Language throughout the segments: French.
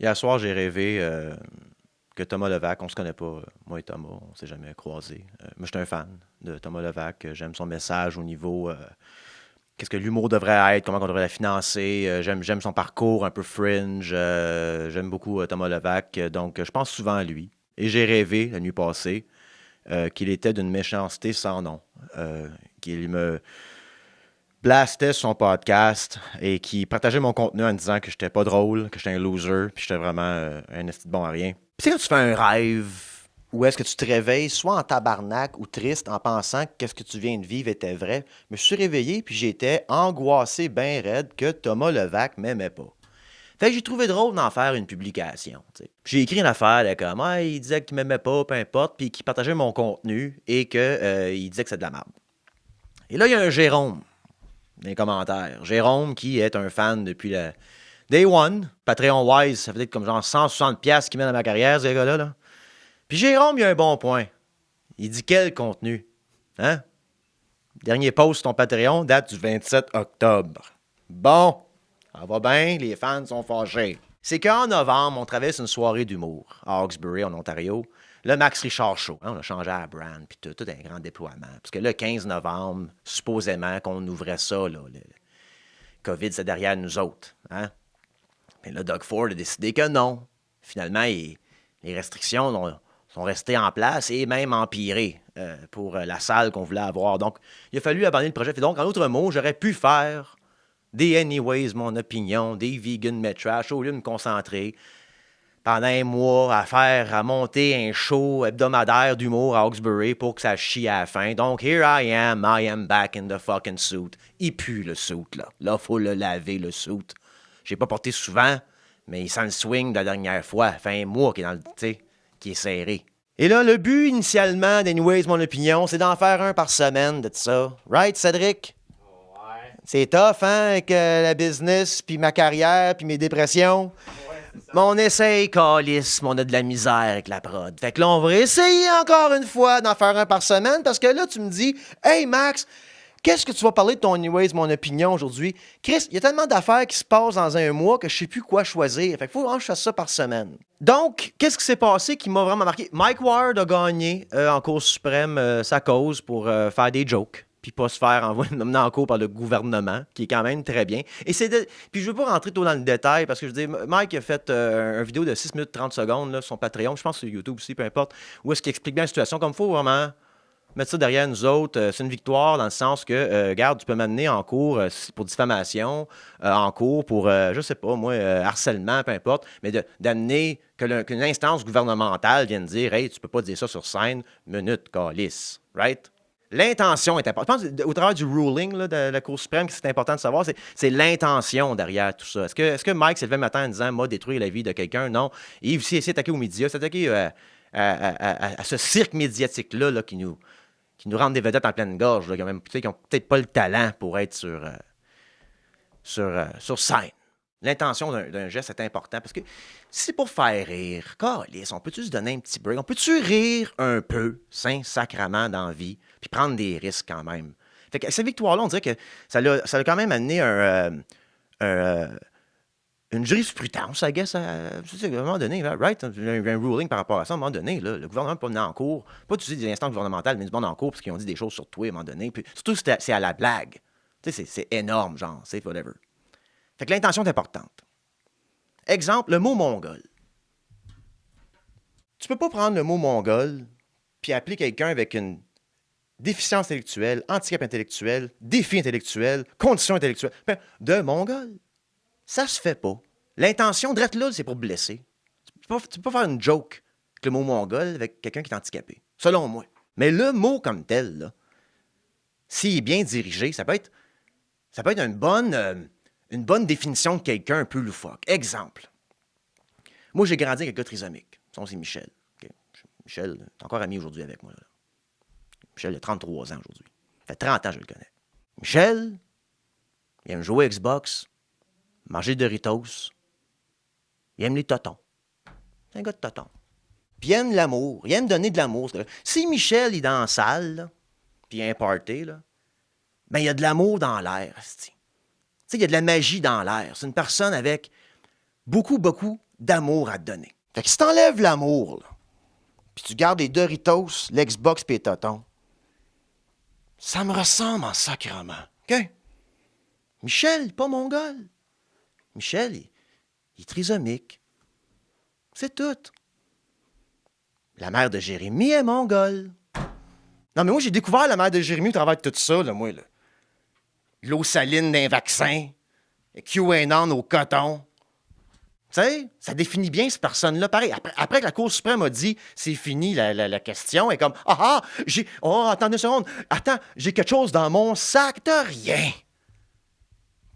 Hier soir, j'ai rêvé que Thomas Levac, on se connaît pas, moi et Thomas, on s'est jamais croisés. Moi, je suis un fan de Thomas Levac. J'aime son message au niveau qu'est-ce que l'humour devrait être, comment on devrait la financer. J'aime son parcours un peu fringe. J'aime beaucoup Thomas Levac. Donc, je pense souvent à lui. Et j'ai rêvé la nuit passée qu'il était d'une méchanceté sans nom. Qu'il me blastait sur son podcast et qui partageait mon contenu en disant que j'étais pas drôle, que j'étais un loser, puis j'étais vraiment un esti de bon à rien. Puis tu sais, quand tu fais un rêve, où est-ce que tu te réveilles, soit en tabarnak ou triste, en pensant que qu'est-ce que tu viens de vivre était vrai, je me suis réveillé, puis j'étais angoissé ben raide que Thomas Levac m'aimait pas. Fait que j'ai trouvé drôle d'en faire une publication. T'sais. J'ai écrit une affaire là, comme il disait qu'il m'aimait pas, peu importe, puis qu'il partageait mon contenu et qu'il disait que c'est de la merde. Et là, il y a un Jérôme dans les commentaires. Jérôme, qui est un fan depuis le Day One. Patreon-wise, ça fait être comme genre 160$ qu'il met dans ma carrière, ce gars-là. Là. Puis Jérôme, il a un bon point. Il dit quel contenu? Hein? Dernier post sur ton Patreon date du 27 octobre. Bon, ça va bien, les fans sont fâchés. C'est qu'en novembre, on traverse une soirée d'humour à Hawkesbury, en Ontario. Le Max Richard Show. On a changé la brand, puis tout un grand déploiement. Parce que le 15 novembre, supposément qu'on ouvrait ça, là, le COVID, c'est derrière nous autres. Hein? Mais là, Doug Ford a décidé que non. Finalement, les restrictions sont restées en place et même empirées pour la salle qu'on voulait avoir. Donc, il a fallu abandonner le projet. Et donc, en d'autres mots, j'aurais pu faire des Anyways, mon opinion, des Vegan Metrash, au lieu de me concentrer pendant un mois à monter un show hebdomadaire d'humour à Hawkesbury pour que ça chie à la fin. Donc, here I am back in the fucking suit. Il pue le suit, là. Là, faut le laver, le suit. J'ai pas porté souvent, mais il sent le swing de la dernière fois. Ça fait un mois qu'il est dans le, qui est serré. Et là, le but initialement d'Anyways, mon opinion, c'est d'en faire un par semaine de ça. Right, Cédric? Ouais. C'est tough, hein, avec la business, puis ma carrière, puis mes dépressions. Mais on essaye, calice, mais on a de la misère avec la prod. Fait que là, on va essayer encore une fois d'en faire un par semaine, parce que là, tu me dis, « Hey, Max, qu'est-ce que tu vas parler de ton Anyways, mon opinion, aujourd'hui? » Chris, il y a tellement d'affaires qui se passent dans un mois que je sais plus quoi choisir. Fait que faut vraiment que je fasse ça par semaine. Donc, qu'est-ce qui s'est passé qui m'a vraiment marqué? Mike Ward a gagné en Cour suprême sa cause pour faire des jokes. Puis pas se faire emmener en cours par le gouvernement, qui est quand même très bien. Et puis je veux pas rentrer trop dans le détail, parce que je veux dire, Mike a fait une vidéo de 6 minutes 30 secondes, là, sur son Patreon, je pense sur YouTube aussi, peu importe, où est-ce qu'il explique bien la situation, comme il faut vraiment mettre ça derrière nous autres. C'est une victoire dans le sens que, regarde, tu peux m'amener en cours pour diffamation, en cours pour, je sais pas, moi, harcèlement, peu importe, mais d'amener qu'une instance gouvernementale vienne dire, hey, tu peux pas dire ça sur scène, minute, calice, right? L'intention est importante. Je pense au travers du ruling là, de la Cour suprême, que c'est important de savoir, c'est l'intention derrière tout ça. Est-ce que Mike s'est levé le matin en disant « m'a détruire la vie de quelqu'un » ? Non. Il s'est attaqué aux médias, s'est attaqué à ce cirque médiatique-là là, qui nous rendent des vedettes en pleine gorge, là, qui n'ont peut-être pas le talent pour être sur scène. L'intention d'un geste est important parce que si c'est pour faire rire, câlisse, on peut-tu se donner un petit break? On peut-tu rire un peu, saint-sacrament dans la vie, puis prendre des risques quand même? Fait que cette victoire-là, on dirait que ça a quand même amené une jurisprudence, I guess, à un moment donné, right? Un ruling par rapport à ça, à un moment donné, là, le gouvernement peut mener en cours, pas utiliser des instances gouvernementales, mais du monde en cours parce qu'ils ont dit des choses sur toi à un moment donné. Puis, surtout, c'est à la blague. Tu sais, c'est énorme, genre, c'est whatever. Fait que l'intention est importante. Exemple, le mot mongol. Tu peux pas prendre le mot mongol puis appeler quelqu'un avec une déficience intellectuelle, handicap intellectuel, défi intellectuel, condition intellectuelle, de mongol. Ça se fait pas. L'intention, drette là, c'est pour blesser. Tu peux pas faire une joke avec le mot mongol avec quelqu'un qui est handicapé, selon moi. Mais le mot comme tel, là, s'il est bien dirigé, ça peut être une bonne définition de quelqu'un un peu loufoque. Exemple. Moi, j'ai grandi avec un gars trisomique. Son nom, c'est Michel. Okay. Michel est encore ami aujourd'hui avec moi. Là. Michel a 33 ans aujourd'hui. Ça fait 30 ans que je le connais. Michel, il aime jouer Xbox, manger des Doritos. Il aime les totons. C'est un gars de totons. Puis il aime l'amour. Il aime donner de l'amour. Si Michel est dans la salle, là, puis il y a un party, là, ben il y a de l'amour dans l'air. Tu sais, il y a de la magie dans l'air. C'est une personne avec beaucoup d'amour à te donner. Fait que si t'enlèves l'amour, là, puis tu gardes les Doritos, l'Xbox pis les totons, ça me ressemble en sacrement. OK? Michel, pas mongol. Michel, il est trisomique. C'est tout. La mère de Jérémie est mongole. Non, mais moi, j'ai découvert la mère de Jérémie au travers de tout ça, là, moi, là. L'eau saline d'un vaccin, QAnon au coton. Tu sais, ça définit bien cette personne-là. Pareil, après que la Cour suprême a dit « c'est fini la question », elle est comme « j'ai... Oh, attendez une seconde. Attends, j'ai quelque chose dans mon sac. » T'as rien.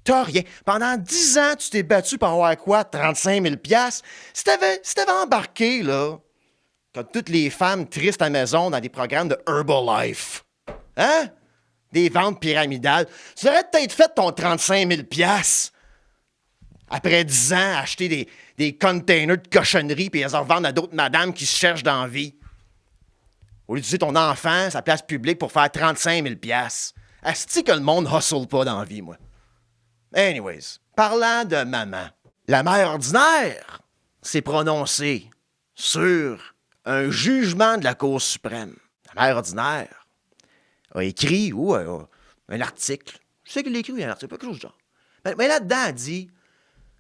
T'as rien. Pendant 10 ans, tu t'es battu pour avoir quoi? 35 000 $? Si t'avais embarqué, là, comme toutes les femmes tristes à la maison dans des programmes de Herbalife, hein? Des ventes pyramidales, tu aurais peut-être fait ton 35 000 $. Après 10 ans, acheter des containers de cochonneries puis les revendre à d'autres madames qui se cherchent dans la vie. Au lieu d'utiliser ton enfant, sa place publique pour faire 35 000 $. Asti que le monde hustle pas dans la vie, moi. Anyways, parlant de maman, la mère ordinaire s'est prononcée sur un jugement de la Cour suprême. La mère ordinaire a écrit un article. Je sais qu'il a écrit un article, pas quelque chose de genre. Mais là-dedans, elle dit,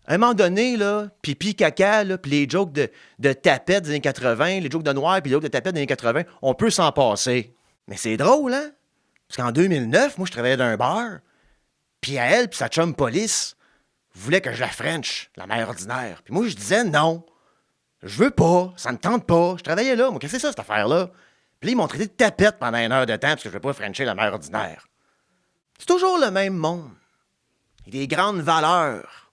à un moment donné, là, pipi, caca, là, puis les jokes de tapettes des années 80, les jokes de noir, puis les jokes de tapettes des années 80, on peut s'en passer. Mais c'est drôle, hein? Parce qu'en 2009, moi, je travaillais dans un bar, puis à elle, puis sa chum police, voulait que je la French, la mère ordinaire. Puis moi, je disais non. Je veux pas, ça me tente pas. Je travaillais là, moi, qu'est-ce que c'est ça, cette affaire-là? Puis là, ils m'ont traité de tapette pendant 1 heure de temps parce que je veux pas Frencher la mère ordinaire. C'est toujours le même monde. Il y a des grandes valeurs.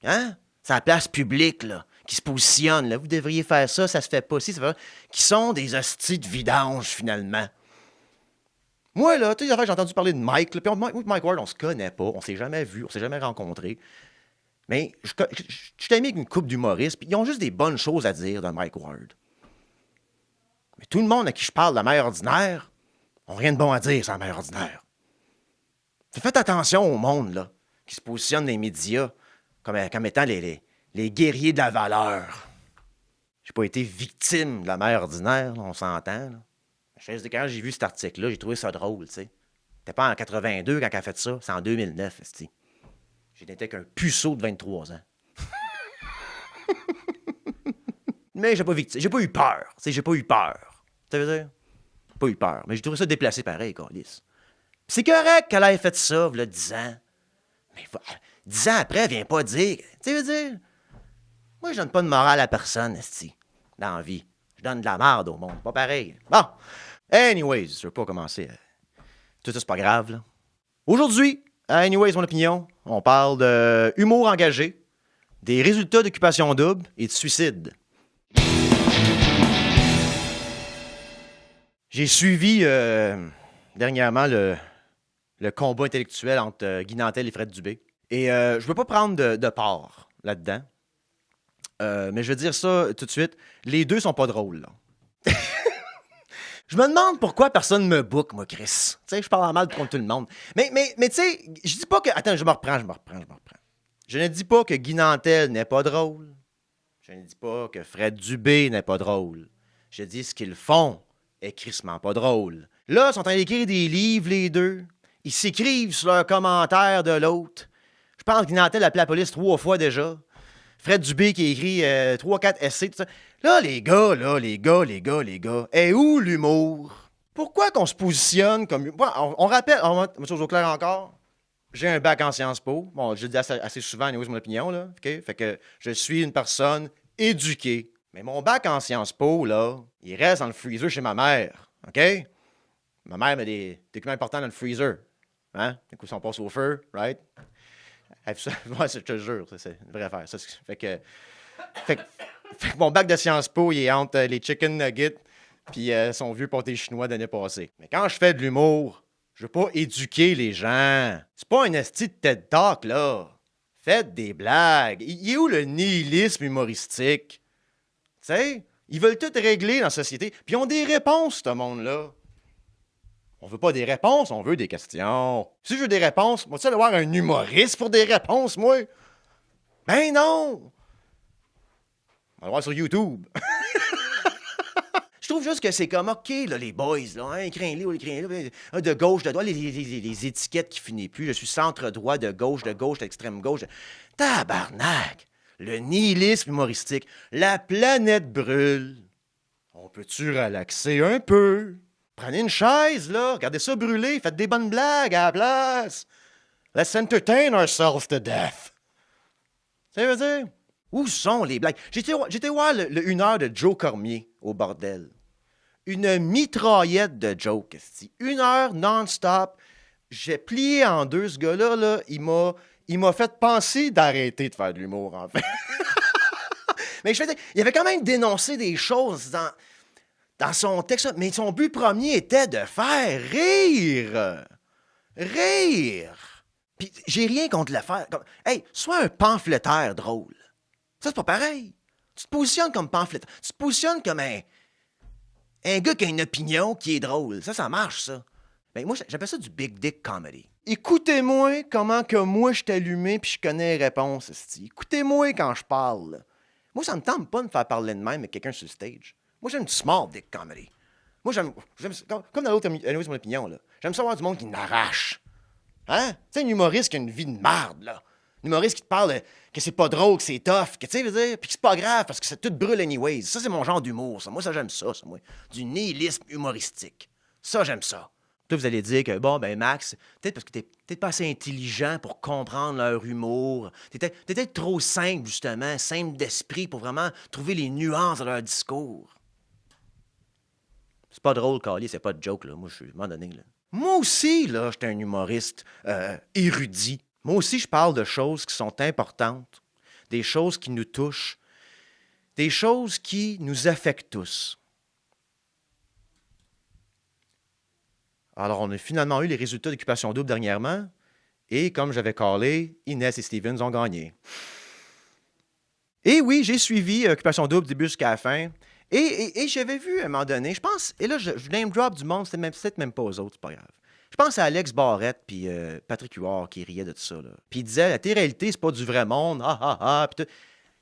Hein? C'est la place publique, là, qui se positionne, là. Vous devriez faire ça, ça se fait pas ci, ça fait pas. Qui sont des hosties de vidange, finalement. Moi, là, tu sais, j'ai entendu parler de Mike, là, puis Mike Ward, on se connaît pas, on s'est jamais vu, on s'est jamais rencontrés. Mais je suis ami avec une couple d'humoristes, puis ils ont juste des bonnes choses à dire de Mike Ward. Mais tout le monde à qui je parle de la mère ordinaire n'a rien de bon à dire sur la mère ordinaire. Faites attention au monde, là, qui se positionne dans les médias comme étant les guerriers de la valeur. J'ai pas été victime de la mère ordinaire, là, on s'entend. Là. Quand j'ai vu cet article-là, j'ai trouvé ça drôle, tu sais. C'était pas en 82 quand elle a fait ça, c'est en 2009, esti. J'étais qu'un puceau de 23 ans. Mais j'ai pas eu peur. Tu sais, j'ai pas eu peur. Ça veut dire? Pas eu peur. Mais j'ai trouvé ça déplacé pareil, câlisse. C'est correct qu'elle ait fait ça, là, 10 ans. Mais 10 ans après, elle vient pas dire. Tu sais, veux dire? Moi, je donne pas de morale à personne, esti, dans la vie. Je donne de la merde au monde. Pas pareil. Bon. Anyways, je veux pas commencer. Tout ça, c'est pas grave, là. Aujourd'hui, à Anyways, mon opinion, on parle de humour engagé, des résultats d'occupation double et de suicide. J'ai suivi dernièrement le combat intellectuel entre Guy Nantel et Fred Dubé. Et je ne veux pas prendre de part là-dedans. Mais je vais dire ça tout de suite. Les deux sont pas drôles, là. Je me demande pourquoi personne me book, moi, Chris. Tu sais, je parle en mal contre tout le monde. Mais tu sais, je dis pas que... Attends, je me reprends. Je ne dis pas que Guy Nantel n'est pas drôle. Je ne dis pas que Fred Dubé n'est pas drôle. Je dis ce qu'ils font est crissement pas drôle. Là, ils sont en train d'écrire des livres, les deux. Ils s'écrivent sur leurs commentaires de l'autre. Je pense que Guy Nantel a appelé la police 3 fois déjà. Fred Dubé qui a écrit 3-4 essais, tout ça. Là, les gars, est où l'humour? Pourquoi qu'on se positionne comme... On rappelle, on va mettre au clair encore. J'ai un bac en Sciences Po. Bon, je le dis assez souvent, c'est mon opinion, là. Okay? Fait que je suis une personne éduquée. Mais mon bac en Sciences Po, là, il reste dans le freezer chez ma mère. OK? Ma mère met des documents importants dans le freezer. Hein? Du coup, si on passe au feu, right? Ouais, je te jure, c'est une vraie affaire. Ça, fait que mon bac de Sciences Po, il est entre les chicken nuggets puis son vieux pâté chinois de l'année passée. Mais quand je fais de l'humour, je veux pas éduquer les gens. C'est pas un esti de TED Talk, là. Faites des blagues. Il est où le nihilisme humoristique? Tu sais, ils veulent tout régler dans la société. Puis ils ont des réponses, ce monde-là. On veut pas des réponses, on veut des questions. Si je veux des réponses, moi, tu sais, aller voir un humoriste pour des réponses, moi? Ben non! On va le voir sur YouTube. Je trouve juste que c'est comme, OK, là, les boys, là, hein, écrin là, de gauche, de droite, les étiquettes qui finissent plus. Je suis centre-droit, de gauche, extrême gauche. Tabarnak! Le nihilisme humoristique. La planète brûle. On peut-tu relaxer un peu? Prenez une chaise, là. Regardez ça brûler. Faites des bonnes blagues à la place. Let's entertain ourselves to death. Ça veut dire? Où sont les blagues? J'étais voir le 1 heure de Joe Cormier au bordel. Une mitraillette de jokes. 1 heure non-stop. J'ai plié en deux. Ce gars-là, là, il m'a fait penser d'arrêter de faire de l'humour, en fait. Mais je veux dire, il avait quand même dénoncé des choses dans son texte. Mais son but premier était de faire rire. Rire. Puis j'ai rien contre le faire. Hey, sois un pamphlétaire drôle. Ça, c'est pas pareil. Tu te positionnes comme pamphlétaire. Tu te positionnes comme un gars qui a une opinion qui est drôle. Ça marche, ça. Mais moi, j'appelle ça du big dick comedy. Écoutez-moi comment que moi, je suis allumé puis je connais les réponses. Écoutez-moi quand je parle. Moi, ça me tente pas de me faire parler de même avec quelqu'un sur le stage. Moi, j'aime du small dick comedy. Moi, j'aime comme dans l'autre mon opinion, là. J'aime ça voir du monde qui n'arrache. Hein? Tu sais, un humoriste qui a une vie de marde, là. Un humoriste qui te parle que c'est pas drôle, que c'est tough, que tu sais, veux dire, puis que c'est pas grave parce que ça tout brûle anyways. Ça, c'est mon genre d'humour, ça. Moi, ça, j'aime ça, moi. Du nihilisme humoristique. Ça, j'aime ça. Toi, vous allez dire que, bon, ben Max, peut-être parce que t'es peut-être pas assez intelligent pour comprendre leur humour. T'es peut-être trop simple, justement, simple d'esprit pour vraiment trouver les nuances de leur discours. C'est pas drôle, Carly, c'est pas de joke, là. Moi, je suis à un moment donné, là. Moi aussi, là, j'étais un humoriste érudit. Moi aussi, je parle de choses qui sont importantes, des choses qui nous touchent, des choses qui nous affectent tous. Alors, on a finalement eu les résultats d'Occupation Double dernièrement, et comme j'avais callé, Inès et Stevens ont gagné. Et oui, j'ai suivi Occupation Double du début jusqu'à la fin, et j'avais vu à un moment donné, je pense, et là, je name drop du monde, c'était peut-être même pas aux autres, c'est pas grave. Je pense à Alex Barrette puis Patrick Huard qui riait de tout ça, là. Puis il disait, la télé-réalité, c'est pas du vrai monde, puis tout.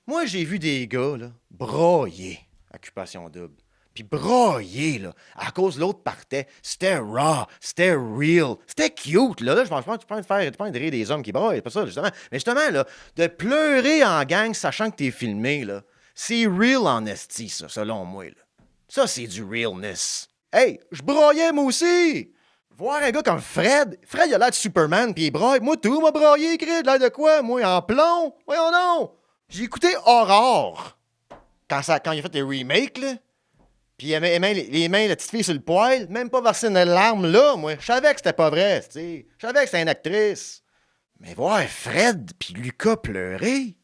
Moi, j'ai vu des gars, là, broyer Occupation Double. Puis broyer, là, à cause de l'autre partait. C'était raw, c'était real, c'était cute, là. Je pense pas de rire des hommes qui broient, c'est pas ça, justement. Mais justement, là, de pleurer en gang sachant que t'es filmé, là, c'est real en esti, ça, selon moi, là. Ça, c'est du realness. Hey, je broyais, moi aussi! Voir un gars comme Fred, il a l'air de Superman, puis il braille. Moi, tout m'a braillé, Fred, l'air de quoi? Moi, en plomb? Voyons non! J'ai écouté Aurore, quand il a fait les remakes, là. Puis il avait les mains, la petite fille sur le poil, même pas versé une larme là, moi. Je savais que c'était pas vrai, tu sais. Je savais que c'était une actrice. Mais voir Fred puis Lucas pleurer,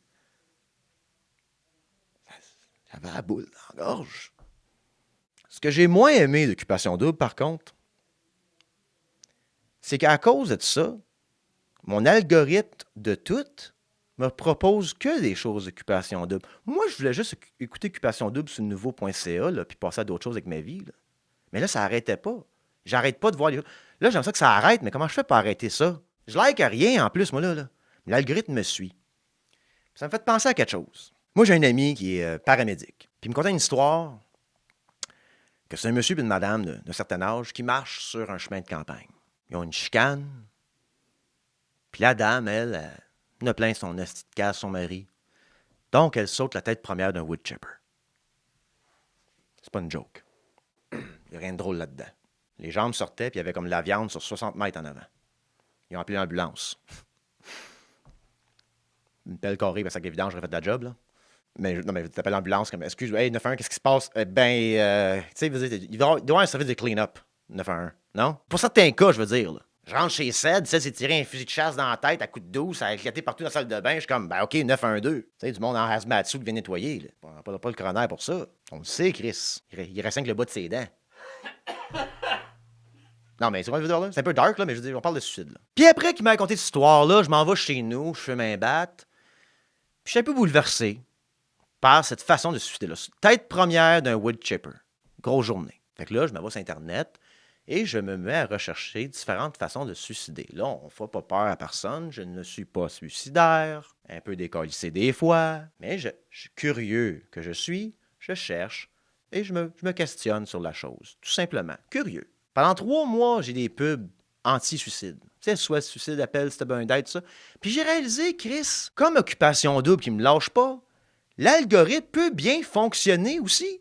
j'avais la boule dans la gorge. Ce que j'ai moins aimé d'Occupation Double, par contre, c'est qu'à cause de ça, mon algorithme de tout me propose que des choses d'Occupation Double. Moi, je voulais juste écouter Occupation Double sur le nouveau.ca, là, puis passer à d'autres choses avec ma vie, là. Mais là, ça n'arrêtait pas. J'arrête pas de voir les choses. Là, j'aime ça que ça arrête, mais comment je fais pour arrêter ça? Je like à rien, en plus, moi, là. L'algorithme me suit. Puis ça me fait penser à quelque chose. Moi, j'ai un ami qui est paramédic. Puis il me contait une histoire que c'est un monsieur et une madame d'un certain âge qui marchent sur un chemin de campagne. Ils ont une chicane. Puis la dame, elle a plein son esti de casse, son mari. Donc, elle saute la tête première d'un wood chipper. C'est pas une joke. Il n'y a rien de drôle là-dedans. Les jambes sortaient, puis il y avait comme de la viande sur 60 mètres en avant. Ils ont appelé l'ambulance. Une pelle carrée, parce que évidemment, j'aurais fait de la job, là. Mais tu appelles l'ambulance comme, excuse, hey, 911, qu'est-ce qui se passe? Tu sais, il doit y avoir un service de clean-up, 911, non? Pour certains cas, je veux dire, là. Je rentre chez Ced, Ced s'est tiré un fusil de chasse dans la tête à coups de douce, ça a éclaté partout dans la salle de bain. Je suis comme, ben OK, 912. Tu sais, du monde en hazmat suit qui vient nettoyer, là. Pas le coroner pour ça. On le sait, Chris. Il reste que le bas de ses dents. Non, mais c'est quoi je veux dire, là? C'est un peu dark, là, mais je veux dire, on parle de suicide, là. Puis après qu'il m'a raconté cette histoire-là, je m'en vais chez nous, je fais ma batte. Puis je suis un peu bouleversé par cette façon de se suicider-là. Tête première d'un wood chipper. Grosse journée. Fait que là, je m'en vais sur Internet et je me mets à rechercher différentes façons de se suicider. Là, on ne fait pas peur à personne, je ne suis pas suicidaire, un peu décalissé des fois, mais je suis curieux que je suis, je cherche et je me questionne sur la chose, tout simplement, curieux. Pendant 3 mois, j'ai des pubs anti-suicide. Tu sais, soit suicide, appel, si t'as besoin d'aide, tout ça. Puis j'ai réalisé, Chris, comme Occupation Double qui me lâche pas, l'algorithme peut bien fonctionner aussi.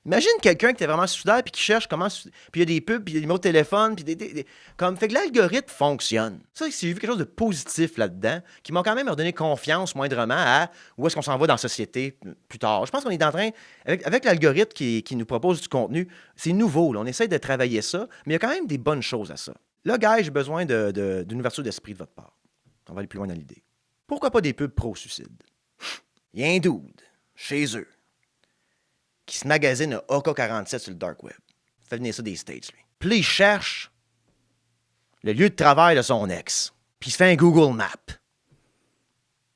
Imagine quelqu'un qui était vraiment suicidaire puis qui cherche comment... Puis il y a des pubs, puis il y a des numéros de téléphone, puis comme... Fait que l'algorithme fonctionne. Ça, j'ai vu quelque chose de positif là-dedans, qui m'a quand même redonné confiance moindrement à où est-ce qu'on s'en va dans la société plus tard. Je pense qu'on est en train... Avec l'algorithme qui nous propose du contenu, c'est nouveau, là. On essaie de travailler ça, mais il y a quand même des bonnes choses à ça. Là, gars, j'ai besoin d'une ouverture d'esprit de votre part. On va aller plus loin dans l'idée. Pourquoi pas des pubs pro-suicide? Il y a un dude, chez eux, qui se magasine un AK-47 sur le dark web. Il fait venir ça des States, lui. Puis là, il cherche le lieu de travail de son ex. Puis il se fait un Google Map.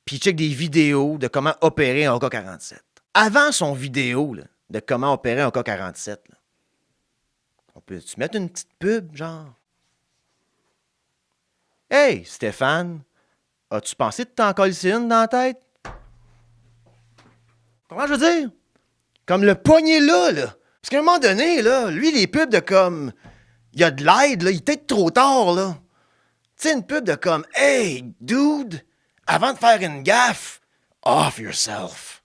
Puis il check des vidéos de comment opérer un AK-47. Avant son vidéo là, de comment opérer un AK-47, là, on peut-tu mettre une petite pub, genre? Hey, Stéphane, as-tu pensé de t'en coller une dans la tête? Comment je veux dire? Comme le poignet là. Parce qu'à un moment donné, là, lui, les pubs de comme... Il y a de l'aide, là, il est peut-être trop tard, là. Tu sais, une pub de comme... Hey, dude, avant de faire une gaffe, off yourself.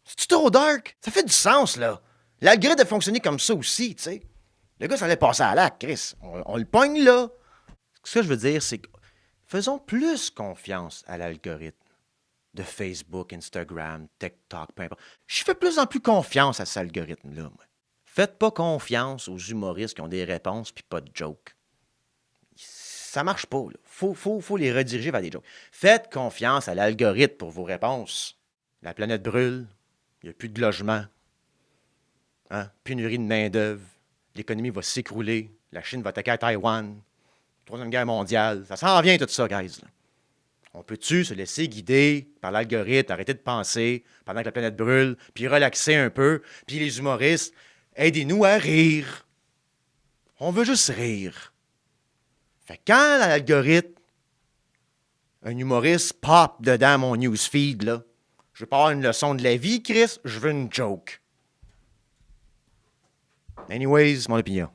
C'est-tu trop dark? Ça fait du sens, là. L'algorithme a fonctionné comme ça aussi, tu sais. Le gars, ça allait passer à l'acte, Chris. On le pogne, là. Ce que je veux dire, c'est que faisons plus confiance à l'algorithme de Facebook, Instagram, TikTok, peu importe. Je fais de plus en plus confiance à cet algorithme-là, moi. Faites pas confiance aux humoristes qui ont des réponses puis pas de jokes. Ça marche pas, là. Faut les rediriger vers des jokes. Faites confiance à l'algorithme pour vos réponses. La planète brûle, il n'y a plus de logement. Hein? Pénurie de main-d'œuvre, l'économie va s'écrouler, la Chine va attaquer à Taïwan, Troisième guerre mondiale. Ça s'en vient tout ça, guys. Là. On peut-tu se laisser guider par l'algorithme, arrêter de penser pendant que la planète brûle, puis relaxer un peu, puis les humoristes, aidez-nous à rire. On veut juste rire. Fait que quand l'algorithme, un humoriste pop dedans mon newsfeed, là, je veux pas avoir une leçon de la vie, Chris, je veux une joke. Anyways, mon opinion.